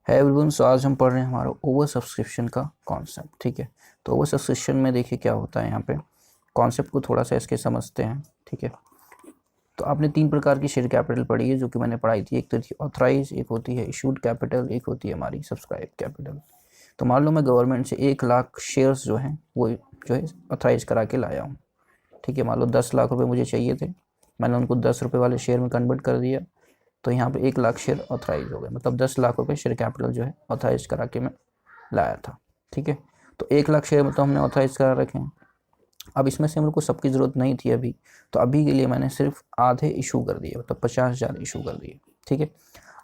है एवरीवन। सो आज हम पढ़ रहे हैं हमारा ओवर सब्सक्रिप्शन का कॉन्सेप्ट। ठीक है, तो ओवर सब्सक्रिप्शन में देखिए क्या होता है। यहाँ पे कॉन्सेप्ट को थोड़ा सा इसके समझते हैं। ठीक है, तो आपने 3 प्रकार की शेयर कैपिटल पढ़ी है जो कि मैंने पढ़ाई थी। एक तो थी ऑथराइज, एक होती है इशूड कैपिटल, एक होती है हमारी सब्सक्राइब कैपिटल। तो मान लो मैं गवर्नमेंट से 1 लाख शेयर्स जो हैं वो जो है ऑथराइज करा के लाया हूँ। ठीक है, मान लो 10 लाख रुपये मुझे चाहिए थे, मैंने उनको 10 रुपये वाले शेयर में कन्वर्ट कर दिया, तो यहाँ पे 1 लाख शेयर ऑथराइज हो गए, मतलब 10 लाख रुपए शेयर कैपिटल जो है ऑथराइज करा के मैं लाया था। ठीक है, तो 1 लाख शेयर मतलब हमने ऑथराइज करा रखे हैं। अब इसमें से हम लोग को सबकी ज़रूरत नहीं थी अभी, तो अभी के लिए मैंने सिर्फ आधे इशू कर दिए, मतलब 50,000 इशू कर दिए। ठीक है,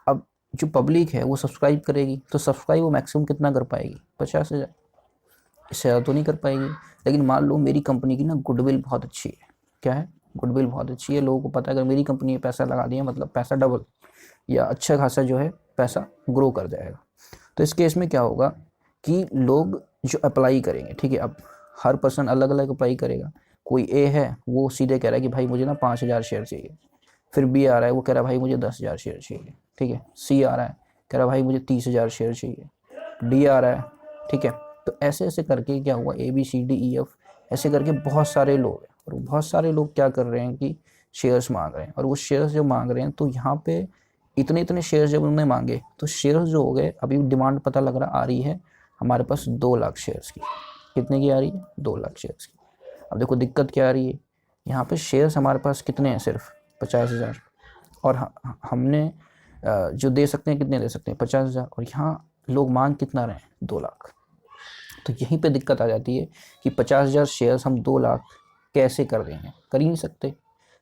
अब जो पब्लिक है वो सब्सक्राइब करेगी, तो सब्सक्राइब वो मैक्सिमम कितना कर पाएगी? 50,000, इससे ज़्यादा तो नहीं कर पाएगी। लेकिन मान लो मेरी कंपनी की ना गुडविल बहुत अच्छी है। क्या है? गुडविल बहुत अच्छी है, लोगों को पता है अगर मेरी कंपनी में पैसा लगा दिया मतलब पैसा डबल या अच्छा खासा जो है पैसा ग्रो कर जाएगा। तो इस केस में क्या होगा कि लोग जो अप्लाई करेंगे, ठीक है, अब हर पर्सन अलग अलग अप्लाई करेगा। कोई ए है वो सीधे कह रहा है कि भाई मुझे ना 5,000 शेयर चाहिए। फिर बी आ रहा है वो कह रहा है भाई मुझे 10,000 शेयर चाहिए। ठीक है, सी आ रहा है कह रहा है भाई मुझे 30,000 शेयर चाहिए। डी आ रहा है। ठीक है, तो ऐसे ऐसे करके क्या हुआ, A B C D E F ऐसे करके बहुत सारे लोग हैं, और बहुत सारे लोग क्या कर रहे हैं कि शेयर्स मांग रहे हैं। और वो शेयर्स जो मांग रहे हैं तो यहाँ पे इतने इतने शेयर्स जब उन्होंने मांगे तो शेयर्स जो हो गए, अभी डिमांड पता लग रहा आ रही है हमारे पास 2 लाख शेयर्स की। कितने की आ रही है? 2 लाख शेयर्स की। अब देखो दिक्कत क्या आ रही है, यहाँ पे शेयर्स हमारे पास कितने हैं? सिर्फ 50,000। और हमने जो दे सकते हैं कितने दे सकते हैं? 50,000। और यहाँ लोग मांग कितना रहे हैं? 2 लाख। तो यहीं पे दिक्कत आ जाती है कि 50,000 शेयर्स हम 2 लाख कैसे कर देंगे? कर ही नहीं सकते।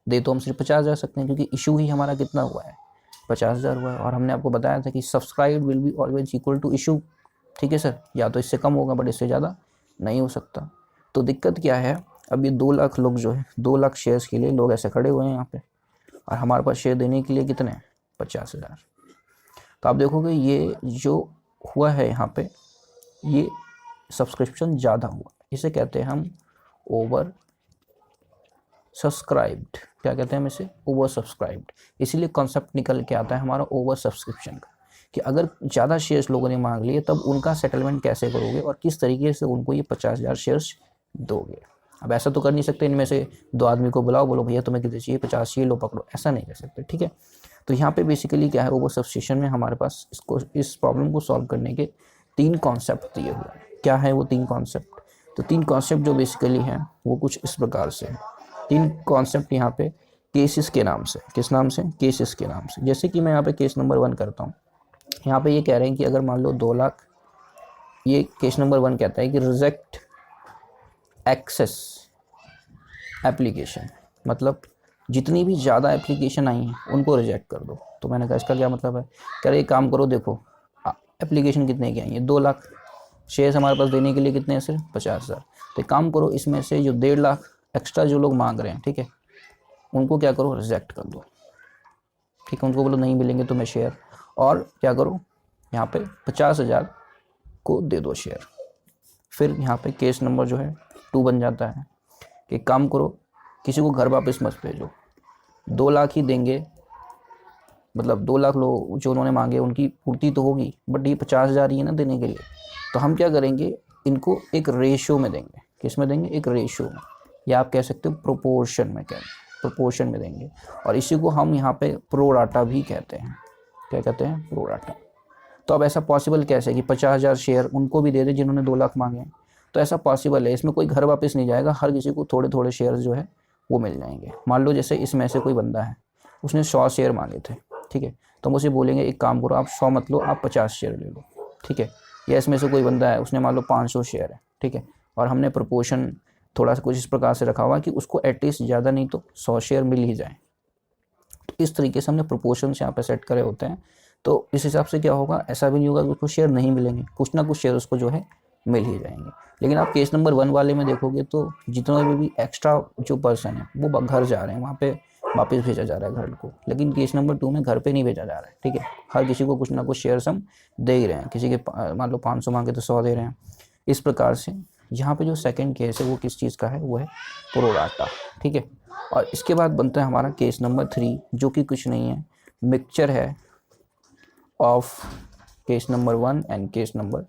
दे तो हम सिर्फ 50,000 सकते हैं, क्योंकि इशू ही हमारा कितना हुआ है? 50,000 हुआ है। और हमने आपको बताया था कि subscribe will be always equal to issue. ठीक है सर, या तो इससे कम होगा बट इससे ज़्यादा नहीं हो सकता। तो दिक्कत क्या है, अब ये 2 लाख लोग जो है 2 लाख शेयर्स के लिए लोग ऐसे खड़े हुए हैं यहाँ पे, और हमारे पास शेयर देने के लिए कितने? 50,000। तो आप देखोगे ये जो हुआ है यहाँ पे, ये सब्सक्रिप्शन ज़्यादा हुआ, इसे कहते हैं हम ओवर सब्सक्राइब्ड। क्या कहते हैं हम इसे? Over subscribed. इसीलिए कॉन्सेप्ट निकल के आता है हमारा ओवर सब्सक्रिप्शन का, कि अगर ज़्यादा शेयर्स लोगों ने मांग लिए तब उनका सेटलमेंट कैसे करोगे और किस तरीके से उनको ये 50,000 शेयर्स दोगे। अब ऐसा तो कर नहीं सकते इनमें से 2 आदमी को बुलाओ, बोलो भैया तुम्हें कितने चाहिए? 50 चाहिए, लो पकड़ो, ऐसा नहीं कर सकते। ठीक है, तो यहाँ पे बेसिकली क्या है, ओवर सब्सक्रिप्शन में हमारे पास इस प्रॉब्लम को सॉल्व करने के 3 कॉन्सेप्ट दिए हुए हैं। क्या है वो 3 कॉन्सेप्ट? तो 3 कॉन्सेप्ट जो बेसिकली हैं वो कुछ इस प्रकार से हैं। 3 कॉन्सेप्ट यहाँ पे केसेस के नाम से, किस नाम से? केसेस के नाम से। जैसे कि मैं यहाँ पे केस नंबर 1 करता हूँ। यहाँ पे ये कह रहे हैं कि अगर मान लो 2 लाख, ये केस नंबर 1 कहता है कि रिजेक्ट एक्सेस एप्लीकेशन, मतलब जितनी भी ज़्यादा एप्लीकेशन आई हैं उनको रिजेक्ट कर दो। तो मैंने कहा इसका क्या मतलब है? कह रहे एक काम करो, देखो एप्लीकेशन कितने की आई है? 2 लाख। शेयर्स हमारे पास देने के लिए कितने हैं? सिर्फ 50,000। तो एक काम करो, इसमें से जो 1.5 लाख एक्स्ट्रा जो लोग मांग रहे हैं, ठीक है, उनको क्या करो? रिजेक्ट कर दो। ठीक है, उनको बोलो नहीं मिलेंगे तुम्हें शेयर। और क्या करो, यहाँ पे 50,000 को दे दो शेयर। फिर यहाँ पे केस नंबर जो है 2 बन जाता है कि काम करो, किसी को घर वापस मत भेजो, 2 लाख ही देंगे, मतलब 2 लाख लोग जो उन्होंने मांगे उनकी पूर्ति तो होगी, बट ये 50,000 ही है ना देने के लिए। तो हम क्या करेंगे, इनको एक रेशो में देंगे। किस में देंगे? एक रेशो में, या आप कह सकते हो प्रोपोर्शन में, प्रोपोर्शन में देंगे। और इसी को हम यहाँ पे प्रोराटा भी कहते हैं। क्या कहते हैं? प्रोराटा। तो अब ऐसा पॉसिबल कैसे कि 50,000 शेयर उनको भी दे दे जिन्होंने 2 लाख मांगे हैं? तो ऐसा पॉसिबल है, इसमें कोई घर वापस नहीं जाएगा, हर किसी को थोड़े थोड़े शेयर जो है वो मिल जाएंगे। मान लो जैसे इसमें से कोई बंदा है, उसने 100 शेयर मांगे थे, ठीक है, तो हम उसे बोलेंगे एक काम करो, आप 100 मत लो, आप 50 शेयर ले लो। ठीक है, या इसमें से कोई बंदा है, उसने मान लो 500 शेयर है, ठीक है, और हमने प्रपोर्शन थोड़ा सा कुछ इस प्रकार से रखा हुआ कि उसको एटलीस्ट ज़्यादा नहीं तो 100 शेयर मिल ही जाए। तो इस तरीके से हमने प्रोपोर्शन यहाँ पे सेट करे होते हैं। तो इस हिसाब से क्या होगा, ऐसा भी नहीं होगा कि उसको शेयर नहीं मिलेंगे, कुछ ना कुछ शेयर उसको जो है मिल ही जाएंगे। लेकिन आप केस नंबर 1 वाले में देखोगे तो जितना भी एक्स्ट्रा जो पर्सन है वो घर जा रहे हैं, वहाँ पे वापस भेजा जा रहा है घर को। लेकिन केस नंबर 2 में घर पे नहीं भेजा जा रहा है। ठीक है, हर किसी को कुछ ना कुछ शेयर्स हम दे ही रहे हैं। किसी के मान लो 500 मांगे तो 100 दे रहे हैं। इस प्रकार से यहाँ पे जो सेकंड केस है वो किस चीज़ का है? वो है प्रोराटा। ठीक है, और इसके बाद बनता है हमारा केस नंबर 3, जो कि कुछ नहीं है, मिक्सचर है of case number 1 and case number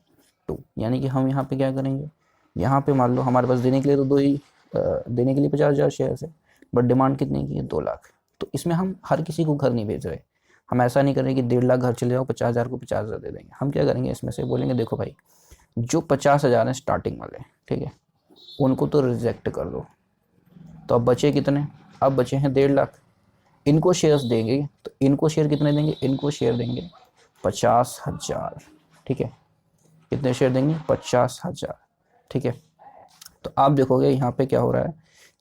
2। यानी कि हम यहाँ पे क्या करेंगे, यहाँ पे मान लो हमारे पास देने के लिए तो देने के लिए 50,000 शेयर है, बट डिमांड कितने की है, 2 लाख। तो इसमें हम हर किसी को घर नहीं भेज रहे, हम ऐसा नहीं कर रहे कि 1.5 लाख घर चले जाओ, 50,000 को 50,000 दे देंगे। हम क्या करेंगे, इसमें से बोलेंगे देखो भाई जो 50,000 है स्टार्टिंग वाले, ठीक है, उनको तो रिजेक्ट कर दो। तो अब बचे कितने, अब बचे हैं 1.5 लाख, इनको शेयर्स देंगे। तो इनको शेयर कितने देंगे, इनको शेयर देंगे 50,000, ठीक है। कितने शेयर देंगे, 50,000, ठीक है। तो आप देखोगे यहाँ पे क्या हो रहा है,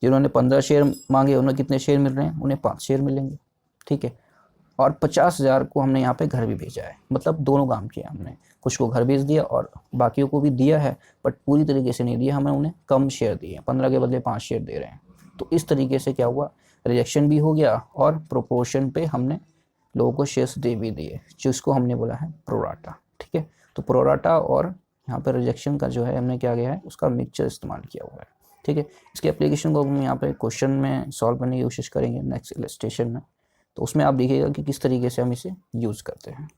जिन्होंने 15 शेयर मांगे उन्हें कितने शेयर मिल रहे हैं, उन्हें 5 शेयर मिलेंगे, ठीक है। और 50,000 को हमने यहाँ पे घर भी भेजा है, मतलब दोनों काम किया हमने, कुछ को घर भेज दिया और बाकियों को भी दिया है, बट पूरी तरीके से नहीं दिया, हमें उन्हें कम शेयर दिए, 15 के बदले 5 शेयर दे रहे हैं। तो इस तरीके से क्या हुआ, रिजेक्शन भी हो गया और प्रोपोर्शन पे हमने लोगों को शेयर्स दे भी दिए, जिसको हमने बोला है प्रोराटा, ठीक है। तो प्रोराटा और यहाँ पर रिजेक्शन का जो है हमने क्या किया है, उसका मिक्सचर इस्तेमाल किया हुआ है, ठीक है। इसके एप्लीकेशन को हम यहाँ पे क्वेश्चन में सॉल्व करने की कोशिश करेंगे नेक्स्ट इलस्ट्रेशन में। तो उसमें आप देखिएगा कि किस तरीके से हम इसे यूज़ करते हैं।